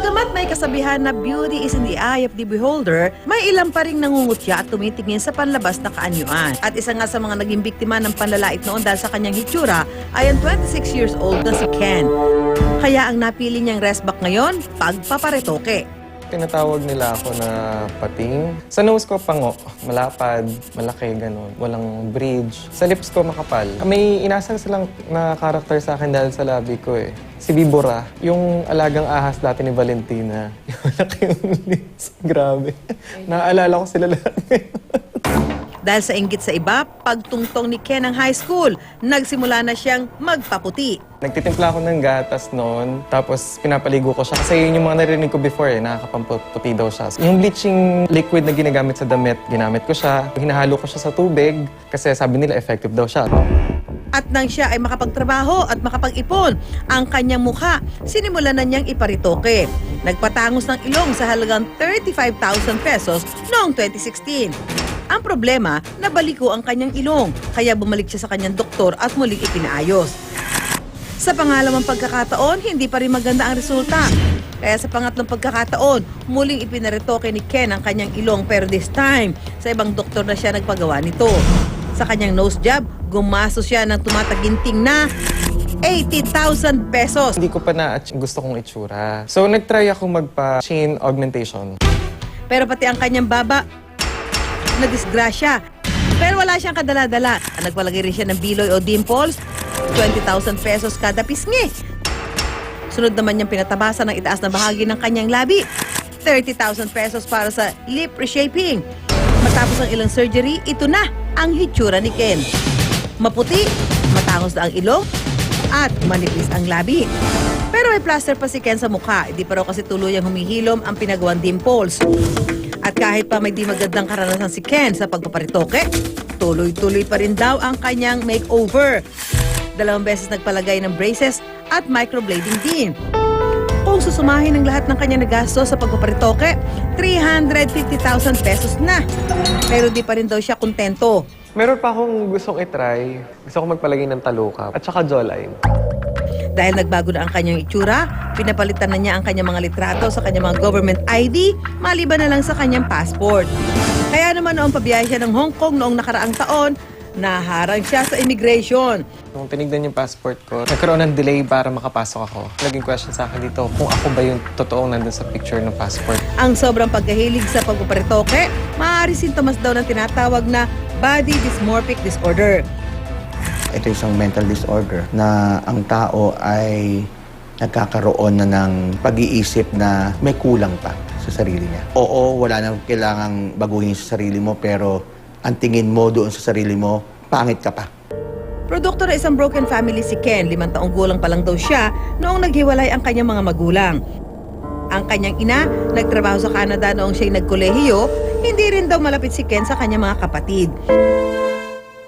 Bagamat may kasabihan na beauty is in the eye of the beholder, may ilan pa ring nangungutya at tumitingin sa panlabas na kaanyuan. At isa nga sa mga naging biktima ng panlalait noon dahil sa kanyang hitsura ay ang 26 years old na si Ken. Kaya ang napili niyang restback ngayon, pagpaparetoke. Tinatawag nila ako na pating. Sa nose ko, pango. Malapad, malaki, ganun. Walang bridge. Sa lips ko, makapal. May inasal silang na karakter sa akin dahil sa labi ko eh. Si Bibora, yung alagang ahas dati ni Valentina. Yung malaki yung lips. Grabe. Naaalala ko sila lahat ngayon. Dahil sa inggit sa iba, pagtungtong ni Ken ng high school, nagsimula na siyang magpaputi. Nagtitimpla ako ng gatas noon, tapos pinapaligo ko siya. Kasi yun yung mga narinig ko before eh, nakakapamputi daw siya. Yung bleaching liquid na ginagamit sa damit, ginamit ko siya. Hinahalo ko siya sa tubig, kasi sabi nila effective daw siya. At nang siya ay makapagtrabaho at makapag-ipon ang kanyang mukha, sinimulan na niyang iparitoke. Nagpatangos ng ilong sa halagang 35,000 pesos noong 2016. Ang problema, nabaliko ang kanyang ilong, kaya bumalik siya sa kanyang doktor at muling ipinaayos. Sa pangalawang pagkakataon, hindi pa rin maganda ang resulta. Kaya sa pangatlong pagkakataon, muling ipinaretoke ni Ken ang kanyang ilong pero this time, sa ibang doktor na siya nagpagawa nito. Sa kanyang nose job, gumastos siya ng tumataginting na 80,000 pesos. Hindi ko pa gusto kong itsura. So nagtry ako magpa-chin augmentation. Pero pati ang kanyang baba, na disgrasya. Pero wala siyang kadala-dala. Nagpalagay rin siya ng biloy o dimples, 20,000 pesos kada pisngi. Sunod naman niyang pinatabasan ng itaas na bahagi ng kanyang labi, 30,000 pesos para sa lip reshaping. Matapos ang ilang surgery, ito na ang hitsura ni Ken. Maputi, matangos na ang ilong, at manipis ang labi. Pero may plaster pa si Ken sa mukha, hindi pa raw kasi tuluyang humihilom ang pinagawang dimples. At kahit pa may di magandang karanasan si Ken sa pagpaparitoke, tuloy-tuloy pa rin daw ang kanyang makeover. 2 beses nagpalagay ng braces at microblading din. Kung susumahin ang lahat ng kanyang nagasto sa pagpaparitoke, 350,000 pesos na. Pero di pa rin daw siya kontento. Meron pa akong gustong itry. Gusto ko magpalagay ng talukap at saka jawline. Dahil nagbago na ang kanyang itsura, pinapalitan na niya ang kanyang mga litrato sa kanyang mga government ID, maliban na lang sa kanyang passport. Kaya naman noong pabiyahe siya ng Hong Kong noong nakaraang taon, naharang siya sa immigration. Nung tinignan yung passport ko, nagkaroon ng delay para makapasok ako. Naging question sa akin dito kung ako ba yung totoong nandun sa picture ng passport. Ang sobrang pagkahilig sa pagpaparitoke, maaari sintomas daw ng tinatawag na body dysmorphic disorder. Ito isang mental disorder na ang tao ay nagkakaroon na ng pag-iisip na may kulang pa sa sarili niya. Oo, wala nang kailangang baguhin sa sarili mo, pero ang tingin mo doon sa sarili mo, pangit ka pa. Produkto na isang broken family si Ken, 5 taong gulang pa lang daw siya noong naghiwalay ang kanyang mga magulang. Ang kanyang ina, nagtrabaho sa Canada noong siya'y nagkolehiyo, hindi rin daw malapit si Ken sa kanyang mga kapatid.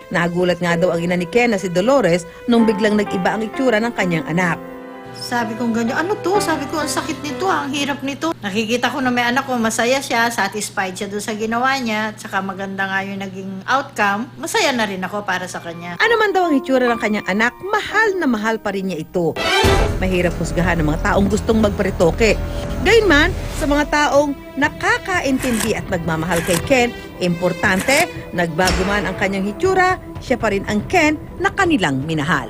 Nagulat nga daw ang ina ni Ken na si Dolores nung biglang nag-iba ang itsura ng kanyang anak. Sabi ko ganyan, ano to? Sabi ko, ang sakit nito, ang hirap nito. Nakikita ko na may anak ko, masaya siya, satisfied siya doon sa ginawa niya, at saka maganda nga yung naging outcome, masaya na rin ako para sa kanya. Ano man daw ang itsura ng kanyang anak, mahal na mahal pa rin niya ito. Mahirap husgahan ng mga taong gustong magparitoke. Gayunman, sa mga taong nakakaintindi at nagmamahal kay Ken, importante, nagbago man ang kanyang hitsura, siya pa rin ang Ken na kanilang minahal.